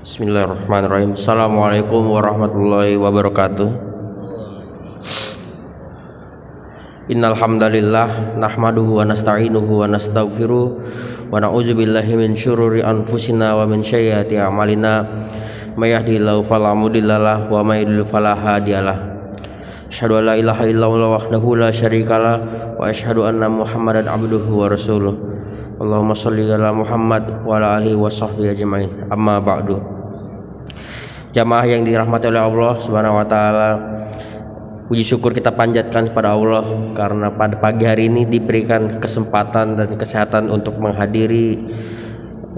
Bismillahirrahmanirrahim. Assalamualaikum warahmatullahi wabarakatuh. Innal hamdalillah nahmaduhu wa nasta'inuhu wa nastaghfiruh wa na'udzu billahi min syururi anfusina wa min sayyiati a'malina. May yahdihillahu fala mudhillalah wa may yudhlil fala hadiyalah. Asyhadu an la ilaha illallah wahdahu la syarikalah wa asyhadu anna Muhammadan abduhu wa rasuluh. Allahumma sholli ala Muhammad wa ala alihi wa sahbihi ajmain. Amma ba'du. Jamaah yang dirahmati oleh Allah Subhanahu wa taala, puji syukur kita panjatkan kepada Allah karena pada pagi hari ini diberikan kesempatan dan kesehatan untuk menghadiri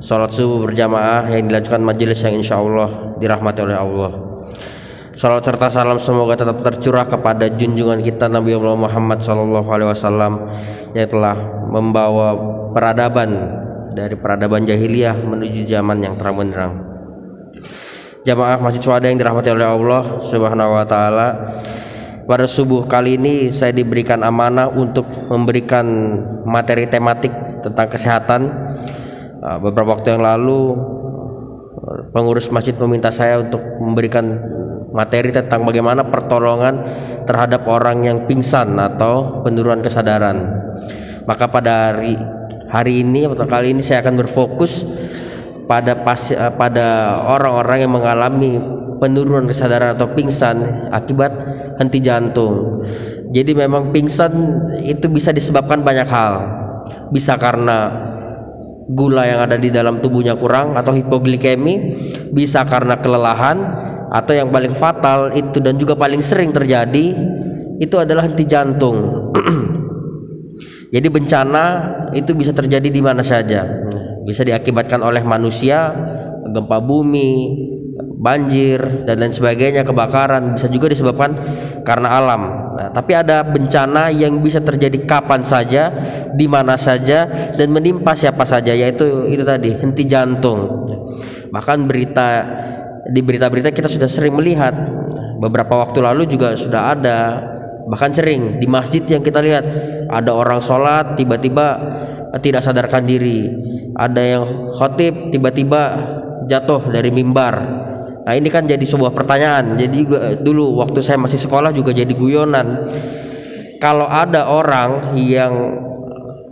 salat subuh berjamaah yang dilanjutkan majelis yang insyaallah dirahmati oleh Allah. Salawat serta salam semoga tetap tercurah kepada junjungan kita Nabi Allah Muhammad SAW yang telah membawa peradaban dari peradaban jahiliyah menuju zaman yang terang benderang. Jamaah masjid Syuhada yang dirahmati oleh Allah Subhanahu wa taala, pada subuh kali ini saya diberikan amanah untuk memberikan materi tematik tentang kesehatan. Beberapa waktu yang lalu pengurus masjid meminta saya untuk memberikan materi tentang bagaimana pertolongan terhadap orang yang pingsan atau penurunan kesadaran. Maka pada hari ini atau kali ini saya akan berfokus pada orang-orang yang mengalami penurunan kesadaran atau pingsan akibat henti jantung. Jadi memang pingsan itu bisa disebabkan banyak hal. Bisa karena gula yang ada di dalam tubuhnya kurang atau hipoglikemi, bisa karena kelelahan, atau yang paling fatal itu dan juga paling sering terjadi itu adalah henti jantung. Jadi bencana itu bisa terjadi di mana saja. Bisa diakibatkan oleh manusia, gempa bumi, banjir dan lain sebagainya, kebakaran, bisa juga disebabkan karena alam. Nah, tapi ada bencana yang bisa terjadi kapan saja, di mana saja dan menimpa siapa saja, yaitu itu tadi, henti jantung. Bahkan di berita-berita kita sudah sering melihat, beberapa waktu lalu juga sudah ada, bahkan sering di masjid yang kita lihat ada orang sholat tiba-tiba tidak sadarkan diri, ada yang khotib tiba-tiba jatuh dari mimbar. Nah ini kan jadi sebuah pertanyaan. Jadi juga dulu waktu saya masih sekolah juga jadi guyonan, kalau ada orang yang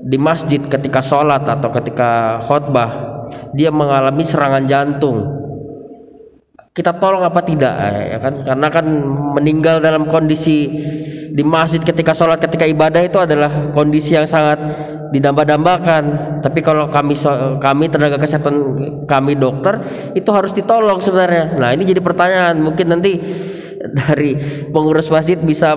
di masjid ketika sholat atau ketika khotbah dia mengalami serangan jantung, kita tolong apa tidak ya kan? Karena kan meninggal dalam kondisi di masjid ketika sholat, ketika ibadah itu adalah kondisi yang sangat didamba-dambakan. Tapi kalau kami tenaga kesehatan, kami dokter, itu harus ditolong sebenarnya. Nah ini jadi pertanyaan, mungkin nanti dari pengurus masjid bisa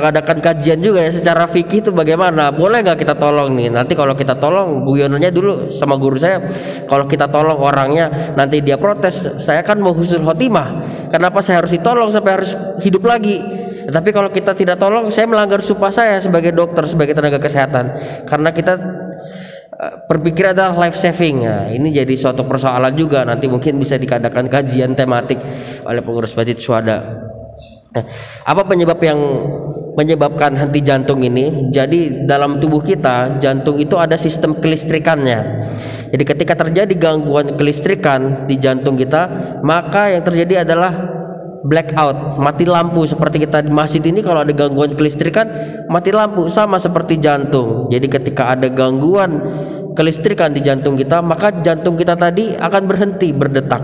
adakan kajian juga ya secara fikih itu bagaimana, boleh nggak kita tolong nih. Nanti kalau kita tolong, guyonannya dulu sama guru saya, kalau kita tolong orangnya nanti dia protes, saya kan mau husnul khotimah, kenapa saya harus ditolong sampai harus hidup lagi. Tapi kalau kita tidak tolong, saya melanggar sumpah saya sebagai dokter, sebagai tenaga kesehatan, karena kita berpikir adalah life saving. Nah, ini jadi suatu persoalan juga, nanti mungkin bisa dikadakan kajian tematik oleh pengurus masjid Syuhada. Apa penyebab yang menyebabkan henti jantung ini? Jadi dalam tubuh kita, jantung itu ada sistem kelistrikannya. Jadi ketika terjadi gangguan kelistrikan di jantung kita, maka yang terjadi adalah blackout, mati lampu. Seperti kita di masjid ini, kalau ada gangguan kelistrikan mati lampu, sama seperti jantung. Jadi ketika ada gangguan kelistrikan di jantung kita, maka jantung kita tadi akan berhenti berdetak.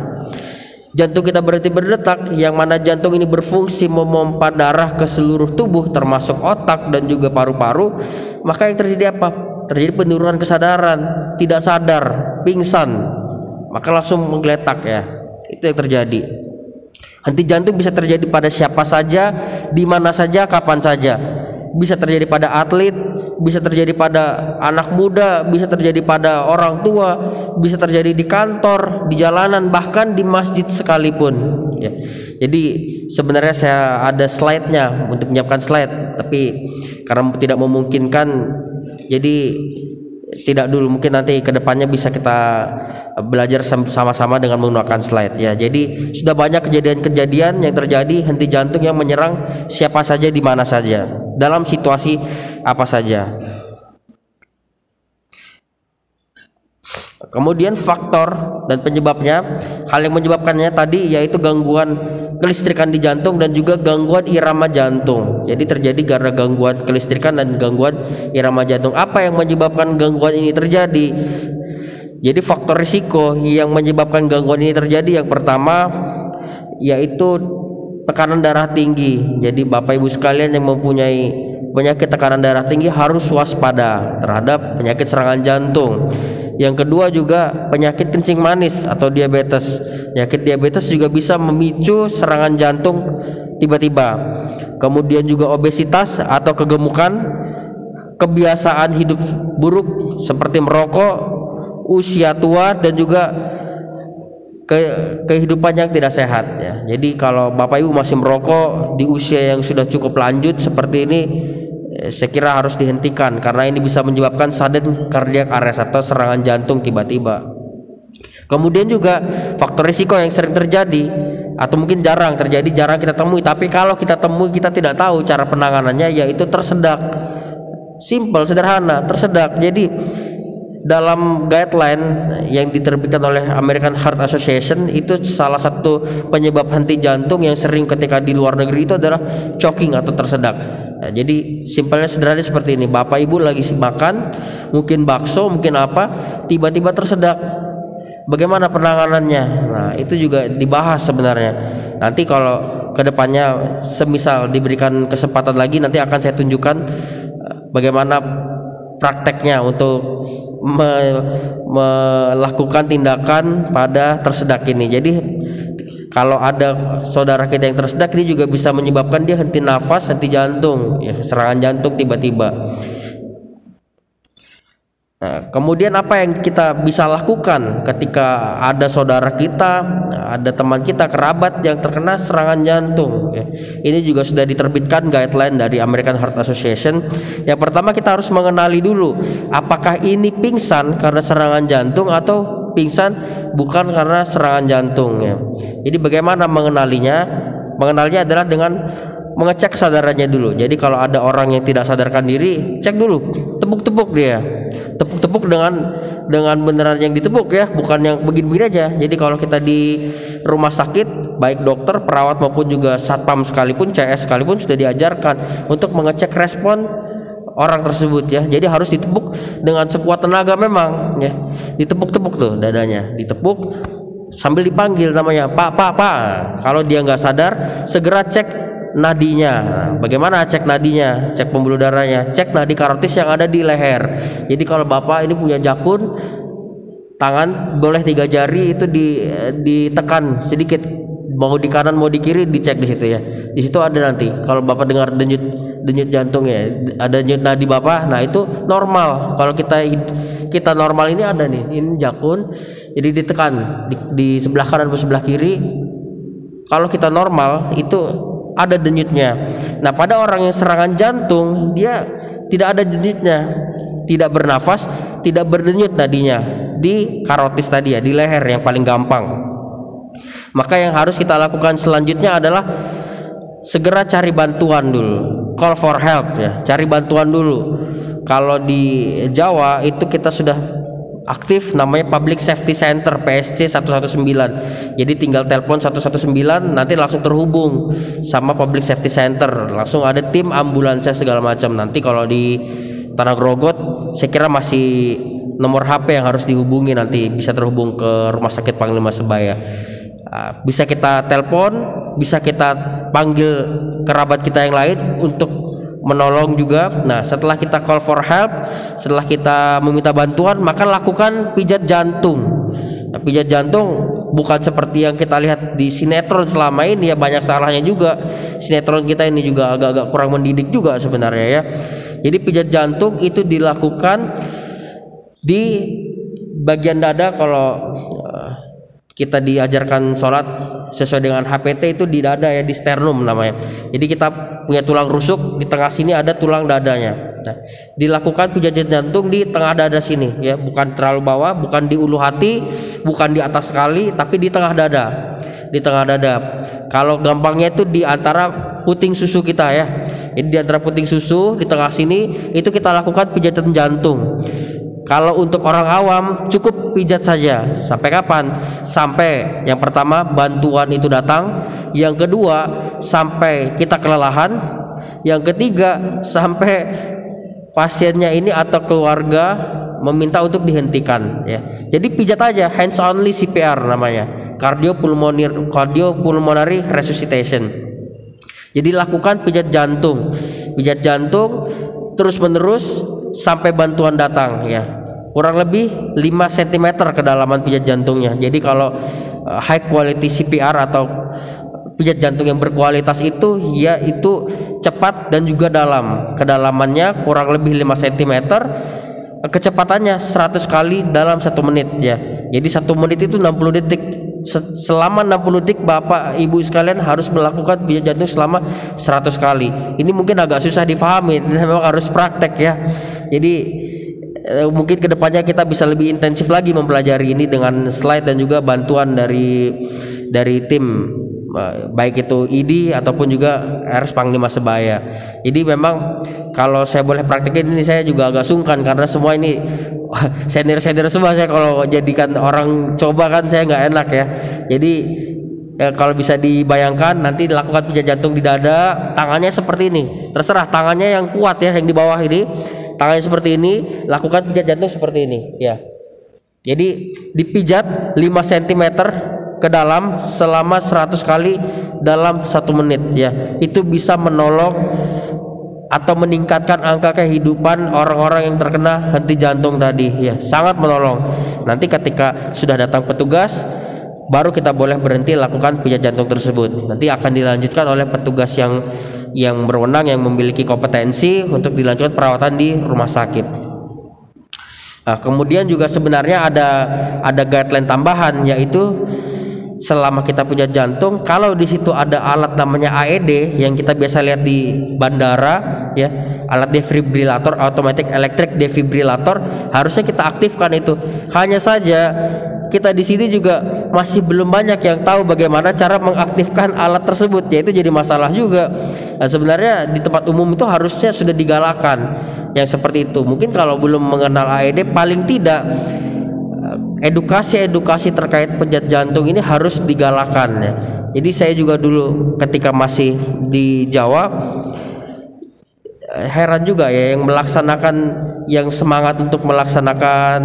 Jantung kita berhenti berdetak, yang mana jantung ini berfungsi memompa darah ke seluruh tubuh termasuk otak dan juga paru-paru. Maka yang terjadi apa? Terjadi penurunan kesadaran, tidak sadar, pingsan, maka langsung menggeletak ya. Itu yang terjadi. Henti jantung bisa terjadi pada siapa saja, di mana saja, kapan saja. Bisa terjadi pada atlet, bisa terjadi pada anak muda, bisa terjadi pada orang tua, bisa terjadi di kantor, di jalanan, bahkan di masjid sekalipun ya. Jadi sebenarnya saya ada slide-nya untuk menyiapkan slide, tapi karena tidak memungkinkan, jadi tidak dulu, mungkin nanti kedepannya bisa kita belajar sama-sama dengan menggunakan slide ya. Jadi sudah banyak kejadian-kejadian yang terjadi henti jantung yang menyerang siapa saja, di mana saja, dalam situasi apa saja. Kemudian faktor dan penyebabnya, hal yang menyebabkannya tadi yaitu gangguan kelistrikan di jantung dan juga gangguan irama jantung. Jadi terjadi karena gangguan kelistrikan dan gangguan irama jantung. Apa yang menyebabkan gangguan ini terjadi? Jadi faktor risiko yang menyebabkan gangguan ini terjadi, yang pertama yaitu tekanan darah tinggi. Jadi Bapak Ibu sekalian yang mempunyai penyakit tekanan darah tinggi harus waspada terhadap penyakit serangan jantung. Yang kedua juga penyakit kencing manis atau diabetes. Penyakit diabetes juga bisa memicu serangan jantung tiba-tiba. Kemudian juga obesitas atau kegemukan, kebiasaan hidup buruk seperti merokok, usia tua, dan juga kehidupan yang tidak sehat ya. Jadi kalau Bapak Ibu masih merokok di usia yang sudah cukup lanjut seperti ini, saya kira harus dihentikan karena ini bisa menyebabkan sudden cardiac arrest atau serangan jantung tiba-tiba. Kemudian juga faktor risiko yang sering terjadi atau mungkin jarang terjadi, jarang kita temui, tapi kalau kita temui kita tidak tahu cara penanganannya, yaitu tersedak. Simple, sederhana, tersedak. Jadi dalam guideline yang diterbitkan oleh American Heart Association itu salah satu penyebab henti jantung yang sering ketika di luar negeri itu adalah choking atau tersedak. Nah, jadi simpelnya sederhana seperti ini. Bapak Ibu lagi makan, mungkin bakso, mungkin apa, tiba-tiba tersedak. Bagaimana penanganannya? Nah, itu juga dibahas sebenarnya. Nanti kalau kedepannya semisal diberikan kesempatan lagi, nanti akan saya tunjukkan bagaimana prakteknya untuk melakukan tindakan pada tersedak ini. Jadi kalau ada saudara kita yang tersedak, ini juga bisa menyebabkan dia henti nafas, henti jantung, ya, serangan jantung tiba-tiba. Nah, kemudian apa yang kita bisa lakukan ketika ada saudara kita, ada teman kita, kerabat yang terkena serangan jantung ya. Ini juga sudah diterbitkan guideline dari American Heart Association. Yang pertama kita harus mengenali dulu apakah ini pingsan karena serangan jantung atau pingsan bukan karena serangan jantung ya. Jadi bagaimana mengenalinya? Mengenalnya adalah dengan mengecek kesadarannya dulu. Jadi kalau ada orang yang tidak sadarkan diri, cek dulu, tepuk-tepuk dia. Tepuk-tepuk dengan beneran yang ditepuk ya, bukan yang begini-begini aja. Jadi kalau kita di rumah sakit, baik dokter, perawat maupun juga satpam sekalipun, CS sekalipun sudah diajarkan untuk mengecek respon orang tersebut ya. Jadi harus ditepuk dengan sekuat tenaga memang ya. Ditepuk-tepuk tuh dadanya, ditepuk sambil dipanggil namanya, Pak. Kalau dia nggak sadar, segera cek nadinya. Bagaimana cek nadinya? Cek pembuluh darahnya, cek nadi karotis yang ada di leher. Jadi kalau Bapak ini punya jakun, tangan boleh 3 jari itu ditekan sedikit, mau di kanan mau di kiri, dicek di situ ya. Di situ ada nanti. Kalau Bapak dengar denyut jantung ya, ada denyut nadi Bapak, nah itu normal. Kalau kita normal ini ada nih, ini jakun, jadi ditekan di sebelah kanan atau sebelah kiri. Kalau kita normal itu ada denyutnya. Nah, pada orang yang serangan jantung, dia tidak ada denyutnya, tidak bernafas, tidak berdenyut nadinya di karotis tadi ya, di leher yang paling gampang. Maka yang harus kita lakukan selanjutnya adalah segera cari bantuan dulu, call for help ya, cari bantuan dulu. Kalau di Jawa itu kita sudah aktif namanya Public Safety Center PSC 119. Jadi tinggal telepon 119, nanti langsung terhubung sama Public Safety Center, langsung ada tim ambulansnya segala macam. Nanti kalau di Tanah Grogot saya kira masih nomor HP yang harus dihubungi, nanti bisa terhubung ke Rumah Sakit Panglima Sebaya. Bisa kita telepon, bisa kita panggil kerabat kita yang lain untuk menolong juga. Nah, setelah kita call for help, setelah kita meminta bantuan, maka lakukan pijat jantung. Nah, pijat jantung bukan seperti yang kita lihat di sinetron selama ini ya, banyak salahnya juga. Sinetron kita ini juga agak-agak kurang mendidik juga sebenarnya ya. Jadi pijat jantung itu dilakukan di bagian dada. Kalau kita diajarkan sholat sesuai dengan HPT itu di dada ya, di sternum namanya. Jadi kita punya tulang rusuk, di tengah sini ada tulang dadanya. Nah, dilakukan pijat jantung di tengah dada sini ya, bukan terlalu bawah, bukan di ulu hati, bukan di atas sekali, tapi di tengah dada. Di tengah dada. Kalau gampangnya itu di antara puting susu kita ya. Jadi di antara puting susu di tengah sini itu kita lakukan pijatan jantung. Kalau untuk orang awam cukup pijat saja. Sampai kapan? Sampai yang pertama bantuan itu datang, yang kedua sampai kita kelelahan, yang ketiga sampai pasiennya ini atau keluarga meminta untuk dihentikan ya. Jadi pijat aja, hands only CPR namanya. Cardiopulmonary resuscitation. Jadi lakukan pijat jantung terus menerus sampai bantuan datang ya, kurang lebih 5 cm kedalaman pijat jantungnya. Jadi kalau high quality CPR atau pijat jantung yang berkualitas itu ya itu cepat dan juga dalam. Kedalamannya kurang lebih 5 cm, kecepatannya 100 kali dalam 1 menit ya. Jadi 1 menit itu 60 detik. Selama 60 detik Bapak Ibu sekalian harus melakukan pijat jantung selama 100 kali. Ini mungkin agak susah dipahami, memang harus praktek ya. Jadi mungkin kedepannya kita bisa lebih intensif lagi mempelajari ini dengan slide dan juga bantuan dari tim baik itu ID ataupun juga RS Panglima Sebaya. Jadi memang kalau saya boleh praktekin ini saya juga agak sungkan karena semua ini senior semua. Saya kalau jadikan orang coba kan saya nggak enak ya. Jadi kalau bisa dibayangkan nanti dilakukan pijat jantung di dada, tangannya seperti ini. Terserah tangannya yang kuat ya, yang di bawah ini. Tangannya seperti ini, lakukan pijat jantung seperti ini ya. Jadi dipijat 5 cm ke dalam selama 100 kali dalam 1 menit ya. Itu bisa menolong atau meningkatkan angka kehidupan orang-orang yang terkena henti jantung tadi ya, sangat menolong. Nanti ketika sudah datang petugas baru kita boleh berhenti lakukan pijat jantung tersebut. Nanti akan dilanjutkan oleh petugas yang berwenang, yang memiliki kompetensi untuk dilanjutkan perawatan di rumah sakit. Nah, kemudian juga sebenarnya ada guideline tambahan, yaitu selama kita punya jantung, kalau di situ ada alat namanya AED yang kita biasa lihat di bandara ya, alat defibrilator, automatic electric defibrilator, harusnya kita aktifkan itu. Hanya saja kita di sini juga masih belum banyak yang tahu bagaimana cara mengaktifkan alat tersebut, yaitu jadi masalah juga. Nah, sebenarnya di tempat umum itu harusnya sudah digalakan yang seperti itu. Mungkin kalau belum mengenal AED, paling tidak edukasi terkait pijat jantung ini harus digalakan ya. Jadi saya juga dulu ketika masih di Jawa heran juga ya, yang semangat untuk melaksanakan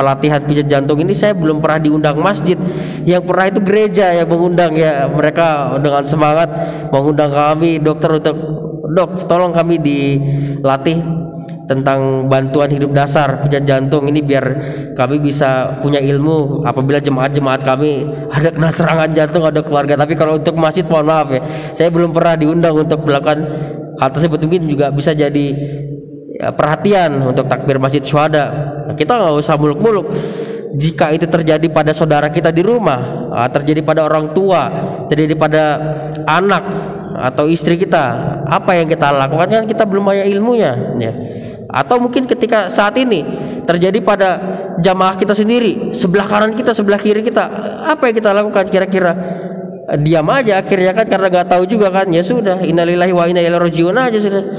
pelatihan pijat jantung ini saya belum pernah diundang masjid. Yang pernah itu gereja yang mengundang ya, mereka dengan semangat mengundang kami dokter untuk tolong kami dilatih tentang bantuan hidup dasar pijat jantung ini biar kami bisa punya ilmu apabila jemaat-jemaat kami ada kena serangan jantung, ada keluarga. Tapi kalau untuk masjid mohon maaf ya, saya belum pernah diundang untuk melakukan hal tersebut. Mungkin juga bisa jadi perhatian untuk takbir masjid syuhada. Kita nggak usah muluk-muluk. Jika itu terjadi pada saudara kita di rumah, terjadi pada orang tua, terjadi pada anak atau istri kita, apa yang kita lakukan? Kan kita belum punya ilmunya ya. Atau mungkin ketika saat ini terjadi pada jamaah kita sendiri, sebelah kanan kita, sebelah kiri kita, apa yang kita lakukan kira-kira? Diam aja akhirnya kan, karena nggak tahu juga kan. Ya sudah, innalillahi wa inna ilaihi rajiun aja sudah.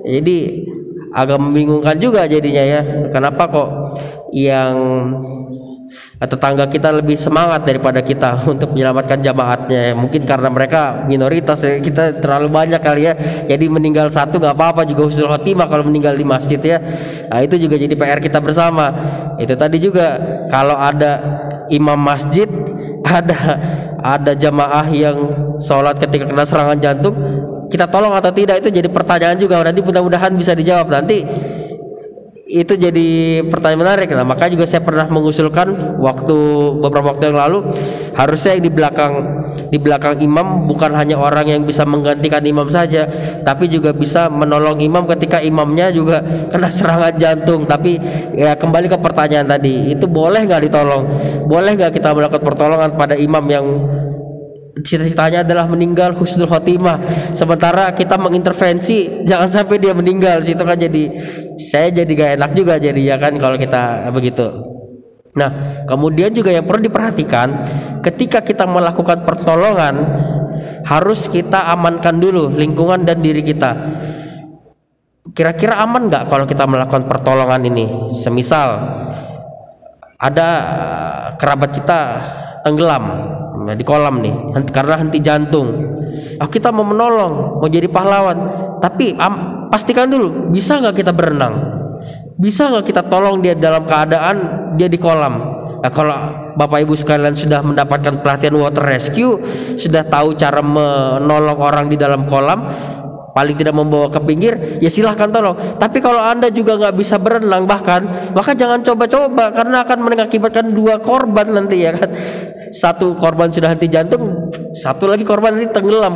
Jadi agak membingungkan juga jadinya ya. Kenapa kok yang tetangga kita lebih semangat daripada kita untuk menyelamatkan jamaatnya? Mungkin karena mereka minoritas ya, kita terlalu banyak kali ya. Jadi meninggal satu nggak apa-apa, juga husnul khotimah kalau meninggal di masjid ya. Nah, itu juga jadi PR kita bersama. Itu tadi juga kalau ada imam masjid, ada jamaah yang sholat ketika kena serangan jantung, kita tolong atau tidak, itu jadi pertanyaan juga. Nanti mudah-mudahan bisa dijawab nanti. Itu jadi pertanyaan menarik. Nah, maka juga saya pernah mengusulkan beberapa waktu yang lalu, harusnya di belakang imam bukan hanya orang yang bisa menggantikan imam saja, tapi juga bisa menolong imam ketika imamnya juga kena serangan jantung. Tapi ya kembali ke pertanyaan tadi, itu boleh nggak ditolong? Boleh nggak kita melakukan pertolongan pada imam yang cita-citanya adalah meninggal husnul khotimah, sementara kita mengintervensi jangan sampai dia meninggal? Situ kan saya jadi gak enak juga jadi ya kan kalau kita begitu. Nah, kemudian juga yang perlu diperhatikan ketika kita melakukan pertolongan, harus kita amankan dulu lingkungan dan diri kita. kira-kira aman nggak kalau kita melakukan pertolongan ini? Semisal ada kerabat kita tenggelam di kolam nih karena henti jantung. Kita mau menolong, mau jadi pahlawan, tapi pastikan dulu bisa nggak kita berenang, bisa nggak kita tolong dia dalam keadaan dia di kolam. Nah, kalau Bapak Ibu sekalian sudah mendapatkan pelatihan water rescue, sudah tahu cara menolong orang di dalam kolam, paling tidak membawa ke pinggir, ya silahkan tolong. Tapi kalau Anda juga nggak bisa berenang maka jangan coba-coba, karena akan mengakibatkan 2 korban nanti ya kan. Satu korban sudah henti jantung, satu lagi korban nanti tenggelam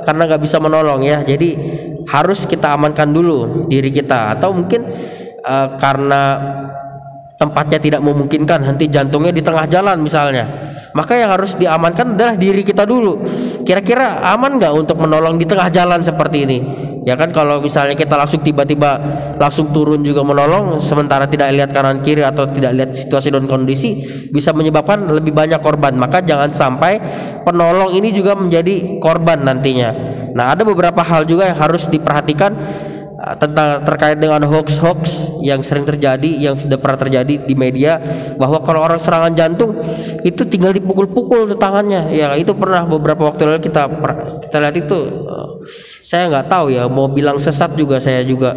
karena nggak bisa menolong ya. Jadi harus kita amankan dulu diri kita, atau mungkin karena tempatnya tidak memungkinkan, henti jantungnya di tengah jalan misalnya, maka yang harus diamankan adalah diri kita dulu. Kira-kira aman nggak untuk menolong di tengah jalan seperti ini? Ya kan, kalau misalnya kita langsung tiba-tiba langsung turun juga menolong, sementara tidak lihat kanan kiri atau tidak lihat situasi dan kondisi, bisa menyebabkan lebih banyak korban. Maka jangan sampai penolong ini juga menjadi korban nantinya. Nah, ada beberapa hal juga yang harus diperhatikan tentang terkait dengan hoax yang sering terjadi, yang sudah pernah terjadi di media, bahwa kalau orang serangan jantung itu tinggal dipukul-pukul tuh tangannya. Ya itu pernah beberapa waktu lalu kita lihat itu. Saya nggak tahu ya, mau bilang sesat juga saya juga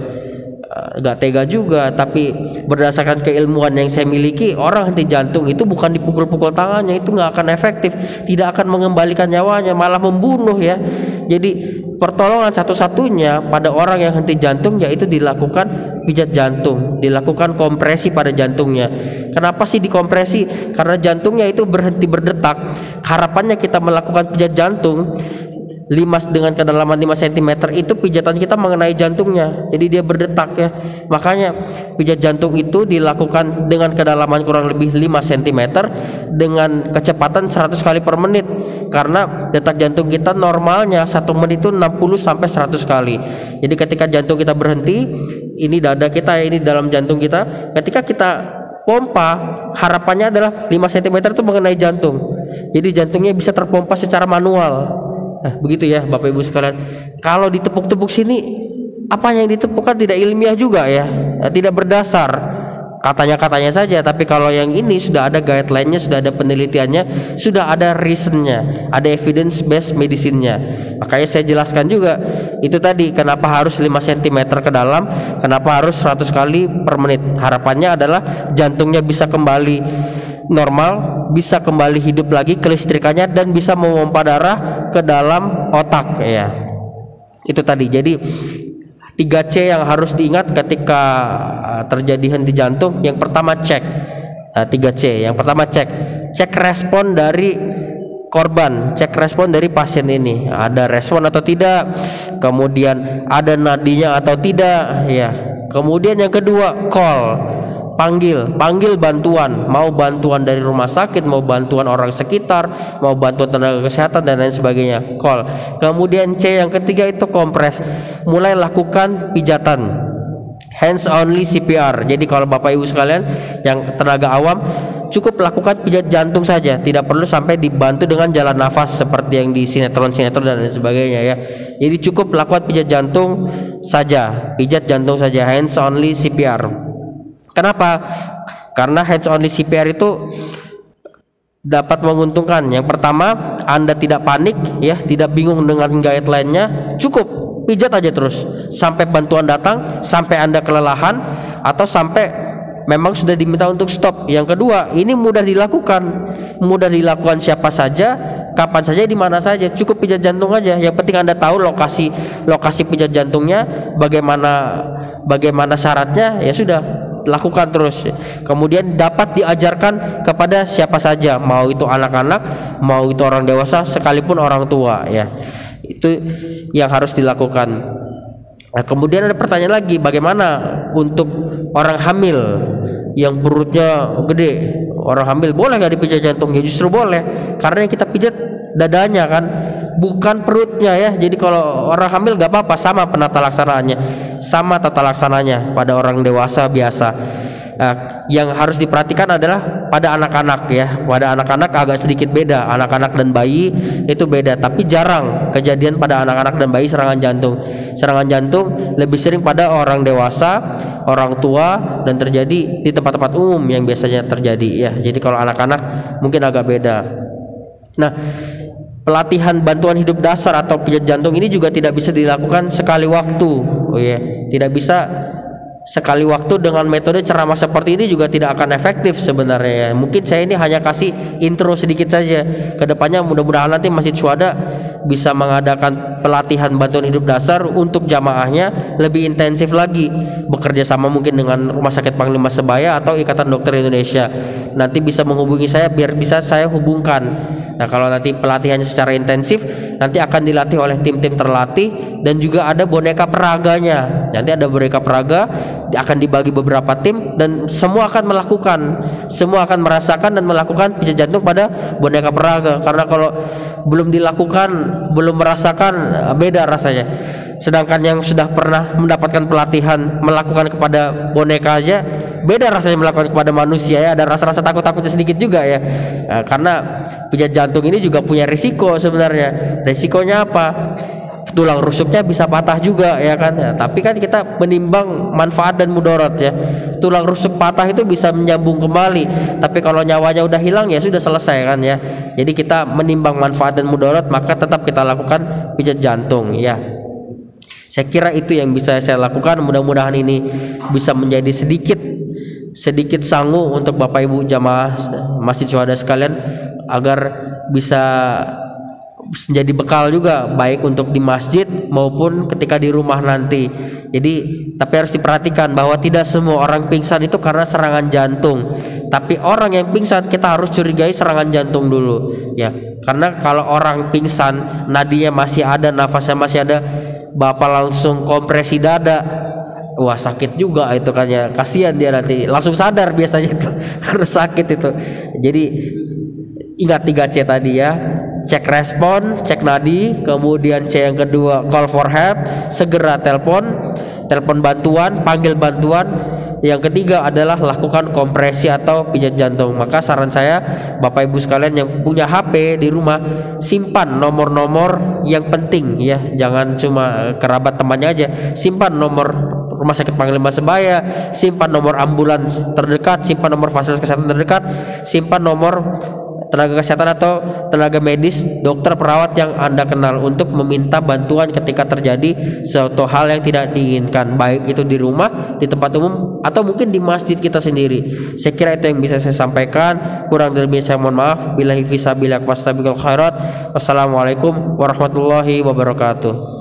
nggak tega juga, tapi berdasarkan keilmuan yang saya miliki, orang henti jantung itu bukan dipukul-pukul tangannya, itu nggak akan efektif, tidak akan mengembalikan nyawanya, malah membunuh ya. Jadi pertolongan satu-satunya pada orang yang henti jantung yaitu dilakukan pijat jantung, dilakukan kompresi pada jantungnya. Kenapa sih dikompresi? Karena jantungnya itu berhenti berdetak. Harapannya kita melakukan pijat jantung dengan kedalaman 5 cm itu pijatan kita mengenai jantungnya, jadi dia berdetak ya. Makanya pijat jantung itu dilakukan dengan kedalaman kurang lebih 5 cm dengan kecepatan 100 kali per menit, karena detak jantung kita normalnya 1 menit itu 60 sampai 100 kali. Jadi ketika jantung kita berhenti, ini dada kita, ini dalam jantung kita, ketika kita pompa, harapannya adalah 5 cm itu mengenai jantung, jadi jantungnya bisa terpompa secara manual. Begitu ya Bapak Ibu sekalian. Kalau ditepuk-tepuk sini, apa yang ditepukkan tidak ilmiah juga ya, tidak berdasar, katanya saja. Tapi kalau yang ini sudah ada guideline-nya, sudah ada penelitiannya, sudah ada reasonnya, ada evidence based medicine-nya. Makanya saya jelaskan juga itu tadi, kenapa harus 5 cm ke dalam, kenapa harus 100 kali per menit. Harapannya adalah jantungnya bisa kembali normal, bisa kembali hidup lagi kelistrikannya, dan bisa memompa darah ke dalam otak ya. Itu tadi. Jadi 3C yang harus diingat ketika terjadi henti jantung. Yang pertama cek, 3C. Yang pertama cek respon dari korban, cek respon dari pasien ini, ada respon atau tidak, kemudian ada nadinya atau tidak ya. Kemudian yang kedua panggil bantuan, mau bantuan dari rumah sakit, mau bantuan orang sekitar, mau bantuan tenaga kesehatan dan lain sebagainya, call. Kemudian C yang ketiga itu kompres, mulai lakukan pijatan, hands only CPR. Jadi kalau Bapak Ibu sekalian yang tenaga awam, cukup lakukan pijat jantung saja, tidak perlu sampai dibantu dengan jalan nafas seperti yang di sinetron dan lain sebagainya ya. Jadi cukup lakukan pijat jantung saja, hands only CPR. Kenapa? Karena hands only CPR itu dapat menguntungkan. Yang pertama, Anda tidak panik ya, tidak bingung dengan guideline-nya, cukup pijat aja terus sampai bantuan datang, sampai Anda kelelahan, atau sampai memang sudah diminta untuk stop. Yang kedua, ini mudah dilakukan siapa saja, kapan saja, di mana saja, cukup pijat jantung aja. Yang penting Anda tahu lokasi pijat jantungnya, bagaimana syaratnya, ya sudah, lakukan terus. Kemudian dapat diajarkan kepada siapa saja, mau itu anak-anak, mau itu orang dewasa, sekalipun orang tua ya. Itu yang harus dilakukan. Nah, kemudian ada pertanyaan lagi, bagaimana untuk orang hamil yang perutnya gede? Orang hamil boleh nggak dipijat jantungnya? Justru boleh, karena yang kita pijat dadanya kan, bukan perutnya ya. Jadi kalau orang hamil nggak apa-apa, sama tata laksananya pada orang dewasa biasa. Yang harus diperhatikan adalah pada anak-anak ya. Pada anak-anak agak sedikit beda. Anak-anak dan bayi itu beda, tapi jarang kejadian pada anak-anak dan bayi serangan jantung. Serangan jantung lebih sering pada orang dewasa, orang tua, dan terjadi di tempat-tempat umum yang biasanya terjadi ya. Jadi kalau anak-anak mungkin agak beda. Nah, pelatihan bantuan hidup dasar atau pijat jantung ini juga tidak bisa dilakukan sekali waktu. Oh ya, tidak bisa sekali waktu dengan metode ceramah seperti ini juga tidak akan efektif sebenarnya. Mungkin saya ini hanya kasih intro sedikit saja. Kedepannya mudah-mudahan nanti Masjid Syuhada bisa mengadakan pelatihan bantuan hidup dasar untuk jamaahnya lebih intensif lagi, bekerja sama mungkin dengan Rumah Sakit Panglima Sebaya atau Ikatan Dokter Indonesia. Nanti bisa menghubungi saya biar bisa saya hubungkan. Nah, kalau nanti pelatihannya secara intensif, nanti akan dilatih oleh tim-tim terlatih dan juga ada boneka peraganya. Nanti ada boneka peraga akan dibagi beberapa tim dan semua akan merasakan dan melakukan pijat jantung pada boneka peraga. Karena kalau belum dilakukan, belum merasakan, beda rasanya. Sedangkan yang sudah pernah mendapatkan pelatihan melakukan kepada boneka aja, beda rasanya melakukan kepada manusia ya. Ada rasa-rasa takut-takutnya sedikit juga ya. Karena pijat jantung ini juga punya risiko sebenarnya. Risikonya apa? Tulang rusuknya bisa patah juga ya kan ya. Tapi kan kita menimbang manfaat dan mudarat ya. Tulang rusuk patah itu bisa menyambung kembali, tapi kalau nyawanya udah hilang ya sudah selesai kan ya. Jadi kita menimbang manfaat dan mudarat, maka tetap kita lakukan pijat jantung ya. Saya kira itu yang bisa saya lakukan. Mudah-mudahan ini bisa menjadi sedikit sangu untuk Bapak Ibu jamaah Masjid Syuhada sekalian, agar bisa menjadi bekal juga baik untuk di masjid maupun ketika di rumah nanti. Jadi tapi harus diperhatikan bahwa tidak semua orang pingsan itu karena serangan jantung. Tapi orang yang pingsan kita harus curigai serangan jantung dulu ya. Karena kalau orang pingsan nadinya masih ada, nafasnya masih ada, Bapak langsung kompresi dada, wah sakit juga itu kan ya. Kasihan dia nanti langsung sadar biasanya itu karena sakit itu. Jadi ingat 3C tadi ya. Cek respon, cek nadi, kemudian C yang kedua call for help, segera telepon bantuan, panggil bantuan. Yang ketiga adalah lakukan kompresi atau pijat jantung. Maka saran saya Bapak Ibu sekalian yang punya HP di rumah, simpan nomor-nomor yang penting ya, jangan cuma kerabat temannya aja. Simpan nomor Rumah Sakit Panglima Sebaya, simpan nomor ambulans terdekat, simpan nomor fasilitas kesehatan terdekat, simpan nomor tenaga kesehatan atau tenaga medis, dokter, perawat yang Anda kenal untuk meminta bantuan ketika terjadi suatu hal yang tidak diinginkan, baik itu di rumah, di tempat umum, atau mungkin di masjid kita sendiri. Saya kira itu yang bisa saya sampaikan. Kurang lebihnya saya mohon maaf. Billahi fisabilillah wastabiqul khairat. Wassalamualaikum warahmatullahi wabarakatuh.